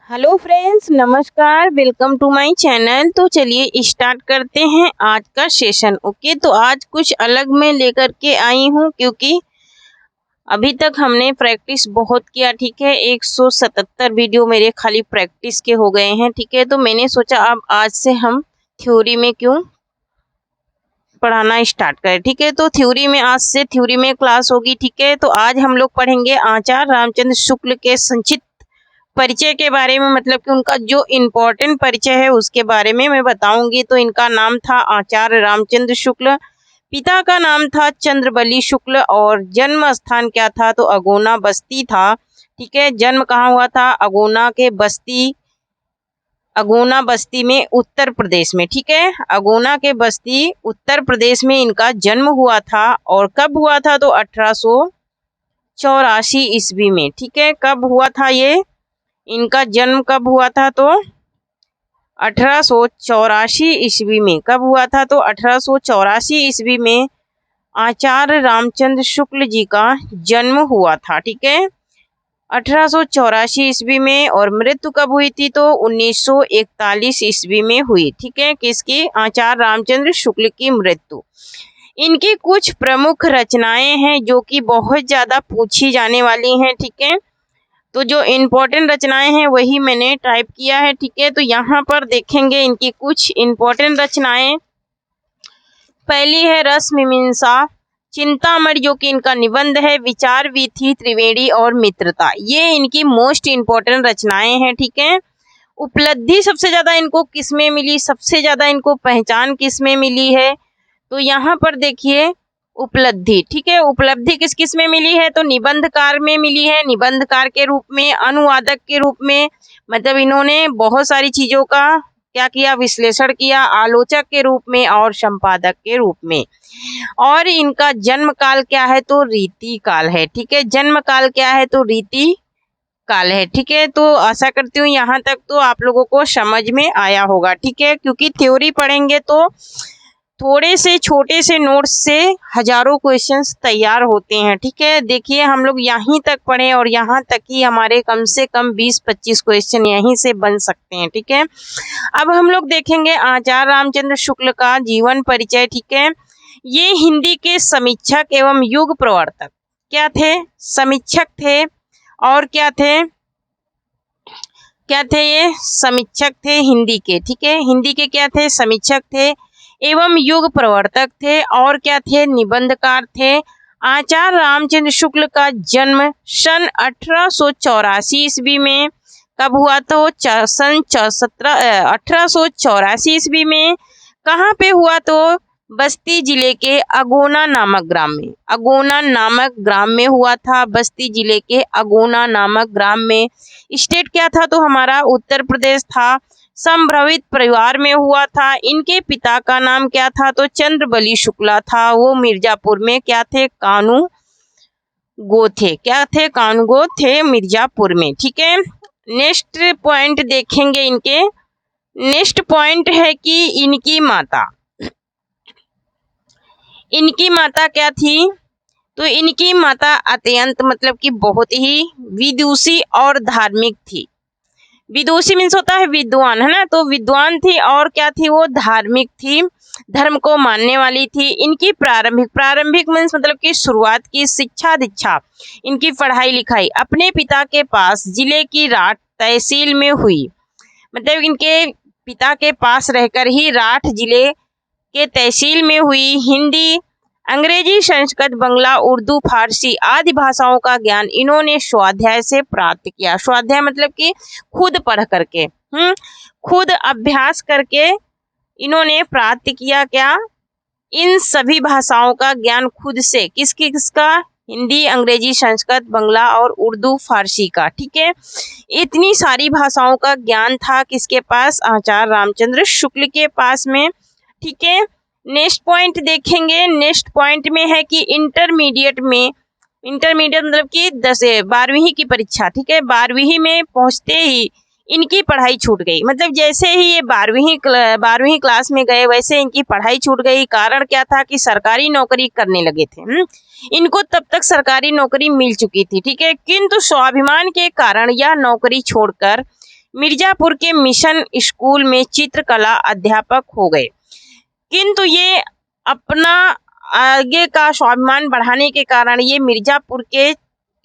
Hello friends, नमस्कार, welcome to my channel. तो चलिए स्टार्ट करते हैं आज का सेशन। ओके, तो आज कुछ अलग मैं लेकर के आई हूँ क्योंकि अभी तक हमने प्रैक्टिस बहुत किया। ठीक है, 177 वीडियो मेरे खाली प्रैक्टिस के हो गए हैं। ठीक है, तो मैंने सोचा अब आज से हम थ्योरी में क्यों पढ़ाना स्टार्ट करें। ठीक है, तो थ्योरी में आज से थ्योरी में क्लास होगी। ठीक है, तो आज हम लोग पढ़ेंगे आचार्य रामचंद्र शुक्ल के संक्षिप्त परिचय के बारे में, मतलब कि उनका जो इम्पोर्टेंट परिचय है उसके बारे में मैं बताऊंगी। तो इनका नाम था आचार्य रामचंद्र शुक्ल, पिता का नाम था चंद्रबली शुक्ल और जन्म स्थान क्या था तो अगोना बस्ती था। ठीक है, जन्म कहाँ हुआ था? अगोना बस्ती में, उत्तर प्रदेश में। ठीक है, अगोना के बस्ती उत्तर प्रदेश में इनका जन्म हुआ था। और कब हुआ था? तो 1884 ईस्वी में। ठीक है, कब हुआ था ये? इनका जन्म कब हुआ था? तो 1884 ईस्वी में। कब हुआ था? तो 1884 ईस्वी में आचार्य रामचंद्र शुक्ल जी का जन्म हुआ था। ठीक है, 1884 ईस्वी में। और मृत्यु कब हुई थी? तो 1941 ईस्वी में हुई। ठीक है, किसकी? आचार्य रामचंद्र शुक्ल की मृत्यु। इनकी कुछ प्रमुख रचनाएं हैं जो कि बहुत ज़्यादा पूछी जाने वाली हैं। ठीक है, तो जो इम्पोर्टेंट रचनाएं हैं वही मैंने टाइप किया है। ठीक है, तो यहाँ पर देखेंगे इनकी कुछ इम्पोर्टेंट रचनाएं। पहली है रस मीमांसा चिंतामणि, जो कि इनका निबंध है। विचार वीथी त्रिवेणी और मित्रता, ये इनकी मोस्ट इम्पोर्टेंट रचनाएं हैं। ठीक है, उपलब्धि सबसे ज़्यादा इनको किस में मिली? सबसे ज़्यादा इनको पहचान किस में मिली है? तो यहाँ पर देखिए उपलब्धि। ठीक है, उपलब्धि किस किस में मिली है? तो निबंधकार में मिली है, निबंधकार के रूप में, अनुवादक के रूप में, मतलब इन्होंने बहुत सारी चीज़ों का क्या किया? विश्लेषण किया, आलोचक के रूप में और संपादक के रूप में। और इनका जन्म काल क्या है? तो रीति काल है। ठीक है, जन्म काल क्या है? तो रीति काल है। ठीक है, तो आशा करती हूँ यहाँ तक तो आप लोगों को समझ में आया होगा। ठीक है, क्योंकि थ्योरी पढ़ेंगे तो थोड़े से छोटे से नोट्स से हजारों क्वेश्चंस तैयार होते हैं। ठीक है, देखिए हम लोग यहीं तक पढ़े और यहाँ तक ही हमारे कम से कम 20-25 क्वेश्चन यहीं से बन सकते हैं। ठीक है, अब हम लोग देखेंगे आचार्य रामचंद्र शुक्ल का जीवन परिचय। ठीक है, ये हिंदी के समीक्षक एवं युग प्रवर्तक क्या थे? समीक्षक थे। और क्या थे? ये समीक्षक थे हिंदी के। ठीक है, हिंदी के क्या थे? समीक्षक थे एवं युग प्रवर्तक थे। और क्या थे? निबंधकार थे। आचार्य रामचंद्र शुक्ल का जन्म सन 1884 ईस्वी में कब हुआ? तो सन 1884 ईस्वी में। कहाँ पे हुआ? तो बस्ती जिले के अगोना नामक ग्राम में। अगोना नामक ग्राम में हुआ था, बस्ती जिले के अगोना नामक ग्राम में। स्टेट क्या था? तो हमारा उत्तर प्रदेश था। संभ्रमित परिवार में हुआ था। इनके पिता का नाम क्या था? तो चंद्रबली शुक्ला था। वो मिर्जापुर में क्या थे? कानूगो थे। क्या थे? कानूगो थे मिर्जापुर में। ठीक है, नेक्स्ट पॉइंट देखेंगे इनके। नेक्स्ट पॉइंट है कि इनकी माता क्या थी? तो इनकी माता अत्यंत, मतलब कि बहुत ही विदुषी और धार्मिक थी। विदुषी मीन्स होता है विद्वान, है ना? तो विद्वान थी और क्या थी? वो धार्मिक थी, धर्म को मानने वाली थी। इनकी प्रारंभिक मीन्स मतलब कि शुरुआत की शिक्षा दीक्षा, इनकी पढ़ाई लिखाई अपने पिता के पास जिले की राठ तहसील में हुई। मतलब इनके पिता के पास रहकर ही राठ जिले के तहसील में हुई। हिंदी, अंग्रेजी, संस्कृत, बंगला, उर्दू, फारसी आदि भाषाओं का ज्ञान इन्होंने स्वाध्याय से प्राप्त किया। स्वाध्याय मतलब कि खुद पढ़ करके, खुद अभ्यास करके इन्होंने प्राप्त किया। क्या? इन सभी भाषाओं का ज्ञान खुद से। किसका? हिंदी, अंग्रेजी, संस्कृत, बंगला और उर्दू, फारसी का। ठीक है, इतनी सारी भाषाओं का ज्ञान था किसके पास? आचार्य रामचंद्र शुक्ल के पास में। ठीक है, नेक्स्ट पॉइंट देखेंगे। नेक्स्ट पॉइंट में है कि इंटरमीडिएट मतलब कि 12वीं की परीक्षा। ठीक है, 12वीं में पहुंचते ही इनकी पढ़ाई छूट गई। मतलब जैसे ही ये 12वीं क्लास में गए वैसे इनकी पढ़ाई छूट गई। कारण क्या था? कि सरकारी नौकरी करने लगे थे। इनको तब तक सरकारी नौकरी मिल चुकी थी। ठीक है, किंतु स्वाभिमान के कारण यह नौकरी छोड़कर मिर्जापुर के मिशन स्कूल में चित्रकला अध्यापक हो गए, किंतु ये अपना आगे का स्वाभिमान बढ़ाने के कारण ये मिर्जापुर के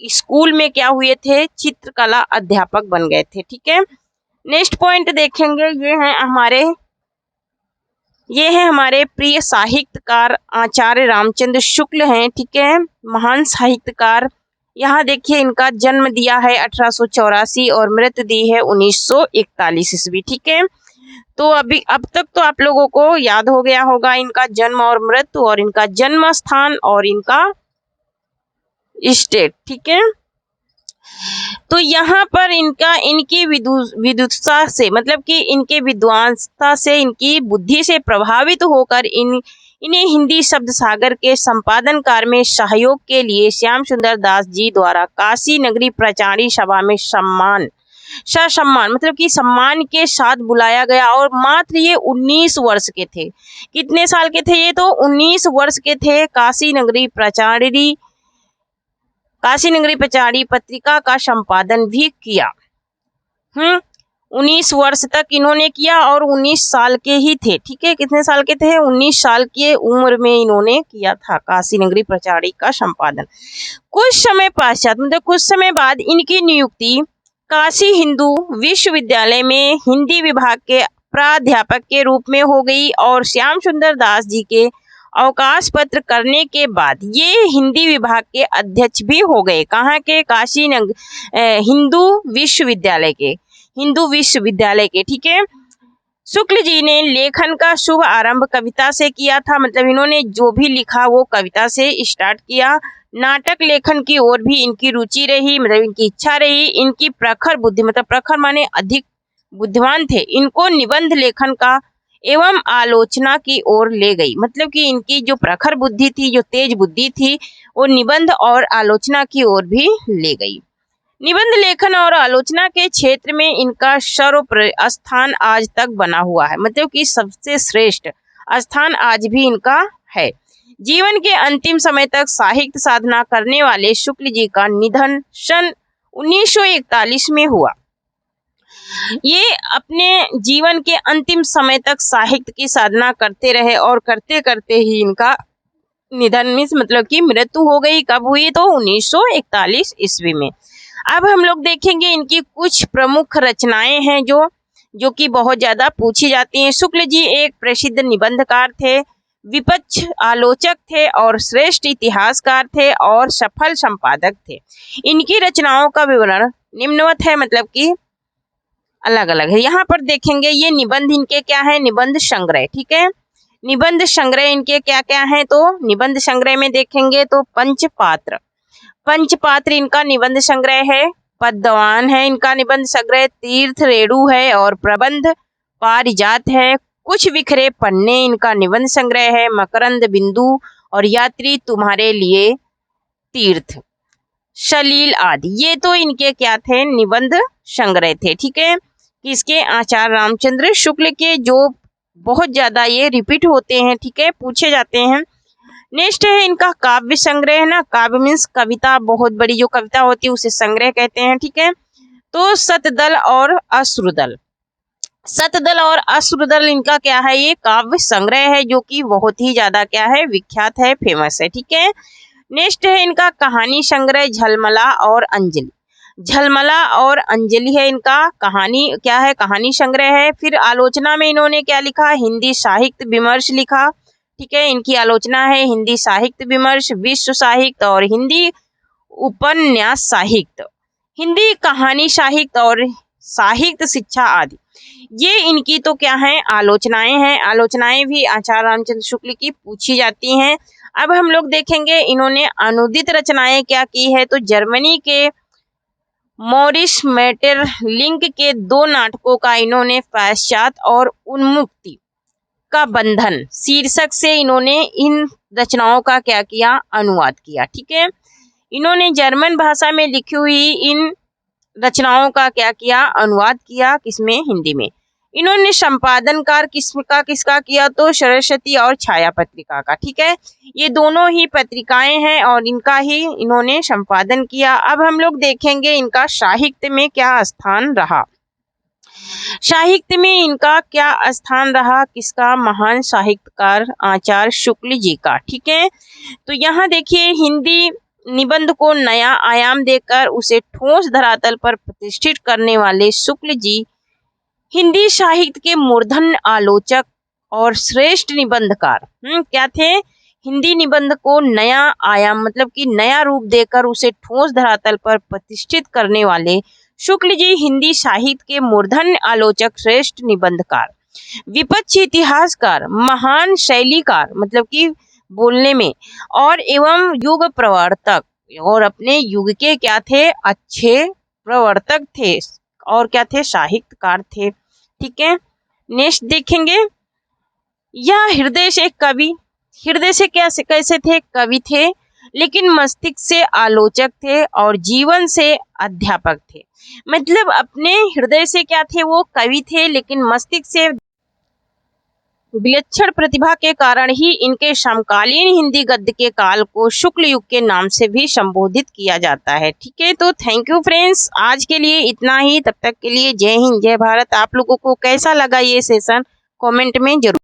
स्कूल में क्या हुए थे, चित्रकला अध्यापक बन गए थे। ठीक है, नेक्स्ट पॉइंट देखेंगे, ये है हमारे प्रिय साहित्यकार आचार्य रामचंद्र शुक्ल हैं। ठीक है, महान साहित्यकार। यहाँ देखिए इनका जन्म दिया है 1884 और मृत्यु दी है 1941 ईस्वी। ठीक है, तो अब तक तो आप लोगों को याद हो गया होगा इनका जन्म और मृत्यु और इनका जन्म स्थान और इनका स्टेट। ठीक है, तो यहाँ पर इनकी विद्वता से, मतलब कि इनके विद्वांसता से, इनकी बुद्धि से प्रभावित होकर इन्हें हिंदी शब्द सागर के संपादन कार्य में सहयोग के लिए श्याम सुंदर दास जी द्वारा काशी नगरी प्रचारी सभा में सम्मान मतलब कि सम्मान के साथ बुलाया गया। और मात्र ये 19 वर्ष के थे। कितने साल के थे ये? तो 19 वर्ष के थे। काशी नगरी प्रचारी पत्रिका का संपादन भी किया। 19 वर्ष तक इन्होंने किया और 19 साल के ही थे। ठीक है, कितने साल के थे? 19 साल की उम्र में इन्होंने किया था काशी नगरी प्रचारी का संपादन। कुछ समय पश्चात, मतलब कुछ समय बाद इनकी नियुक्ति काशी हिंदू विश्वविद्यालय में हिंदी विभाग के प्राध्यापक के रूप में हो गई और श्याम सुंदर दास जी के अवकाश पत्र करने के बाद ये हिंदी विभाग के अध्यक्ष भी हो गए। कहाँ के? काशी हिंदू विश्वविद्यालय के। ठीक है, शुक्ल जी ने लेखन का शुभ आरंभ कविता से किया था, मतलब इन्होंने जो भी लिखा वो कविता से स्टार्ट किया। नाटक लेखन की ओर भी इनकी रुचि रही, मतलब इनकी इच्छा रही। इनकी प्रखर बुद्धि, मतलब प्रखर माने अधिक बुद्धिमान थे, इनको निबंध लेखन का एवं आलोचना की ओर ले गई। मतलब कि इनकी जो प्रखर बुद्धि थी, जो तेज बुद्धि थी, वो निबंध और आलोचना की ओर भी ले गई। निबंध लेखन और आलोचना के क्षेत्र में इनका सर्व स्थान आज तक बना हुआ है, मतलब कि सबसे श्रेष्ठ स्थान आज भी इनका है। जीवन के अंतिम समय तक साहित्य साधना करने वाले शुक्ल जी का निधन सन 1941 में हुआ। ये अपने जीवन के अंतिम समय तक साहित्य की साधना करते रहे और करते करते ही इनका निधन मतलब कि मृत्यु हो गई। कब हुई? तो 1941 ईस्वी में। अब हम लोग देखेंगे इनकी कुछ प्रमुख रचनाएं हैं जो कि बहुत ज्यादा पूछी जाती हैं। शुक्ल जी एक प्रसिद्ध निबंधकार थे, विपक्ष आलोचक थे और श्रेष्ठ इतिहासकार थे और सफल संपादक थे। इनकी रचनाओं का विवरण निम्नवत है, मतलब कि अलग अलग है। यहाँ पर देखेंगे ये निबंध इनके क्या है? निबंध संग्रह। ठीक है, निबंध संग्रह इनके क्या क्या है? तो निबंध संग्रह में देखेंगे तो पंचपात्र इनका निबंध संग्रह है। पद्मवान है इनका निबंध संग्रह। तीर्थ रेणु है और प्रबंध पारिजात है। कुछ बिखरे पन्ने इनका निबंध संग्रह है। मकरंद बिंदु और यात्री तुम्हारे लिए तीर्थ, सलील आदि, ये तो इनके क्या थे? निबंध संग्रह थे। ठीक है, किसके? आचार्य रामचंद्र शुक्ल के, जो बहुत ज्यादा ये रिपीट होते हैं। ठीक है, पूछे जाते हैं। नेक्स्ट है इनका काव्य संग्रह है ना। काव्य मीन्स कविता, बहुत बड़ी जो कविता होती है उसे संग्रह कहते हैं। ठीक है, तो सतदल और अश्रुदल इनका क्या है? ये काव्य संग्रह है जो कि बहुत ही ज्यादा क्या है? विख्यात है, फेमस है। ठीक है, नेक्स्ट है इनका कहानी संग्रह झलमला और अंजलि है इनका। कहानी क्या है? कहानी संग्रह है। फिर आलोचना में इन्होंने क्या लिखा? हिंदी साहित्य विमर्श लिखा। ठीक है, इनकी आलोचना है हिंदी साहित्य विमर्श, विश्व साहित्य और हिंदी उपन्यास साहित्य, हिंदी कहानी साहित्य और साहित्य शिक्षा आदि। ये इनकी तो क्या है? आलोचनाएं हैं। आलोचनाएं भी आचार्य रामचंद्र शुक्ल की पूछी जाती हैं। अब हम लोग देखेंगे इन्होंने अनुदित रचनाएं क्या की है। तो जर्मनी के मॉरिस मेटरलिंक के 2 नाटकों का इन्होंने पाश्चात और उन्मुक्ति का बंधन शीर्षक से इन्होंने इन रचनाओं का क्या किया? अनुवाद किया। ठीक है, इन्होंने जर्मन भाषा में लिखी हुई इन रचनाओं का क्या किया? अनुवाद किया। किसमें? हिंदी में। इन्होंने संपादन कार्य किसका किया? तो सरस्वती और छाया पत्रिका का। ठीक है, ये दोनों ही पत्रिकाएं हैं और इनका ही इन्होंने संपादन किया। अब हम लोग देखेंगे इनका साहित्य में क्या स्थान रहा। साहित्य में इनका क्या स्थान रहा, किसका? महान साहित्यकार आचार्य शुक्ल जी का। ठीक है, तो यहाँ देखिए हिंदी निबंध को नया आयाम देकर उसे ठोस धरातल पर प्रतिष्ठित करने वाले शुक्ल जी हिंदी साहित्य के मूर्धन्य आलोचक और श्रेष्ठ निबंधकार क्या थे? हिंदी निबंध को नया आयाम मतलब कि नया रूप देकर उसे ठोस धरातल पर प्रतिष्ठित करने वाले शुक्ल जी हिंदी साहित्य के मूर्धन्य आलोचक, श्रेष्ठ निबंधकार, विपक्षी इतिहासकार, महान शैलीकार मतलब कि बोलने में, और एवं युग प्रवर्तक, और अपने युग के क्या थे? अच्छे प्रवर्तक थे, और क्या थे? साहित्यकार थे। ठीक है, नेक्स्ट देखेंगे, यह हृदय से कवि, हृदय से कैसे थे? कवि थे, लेकिन मस्तिष्क से आलोचक थे और जीवन से अध्यापक थे। मतलब अपने हृदय से क्या थे? वो कवि थे, लेकिन मस्तिष्क से विलक्षण प्रतिभा के कारण ही इनके समकालीन हिंदी गद्य के काल को शुक्ल युग के नाम से भी संबोधित किया जाता है। ठीक है, तो थैंक यू फ्रेंड्स, आज के लिए इतना ही। तब तक के लिए जय हिंद, जय भारत। आप लोगों को कैसा लगा ये सेशन कमेंट में जरूर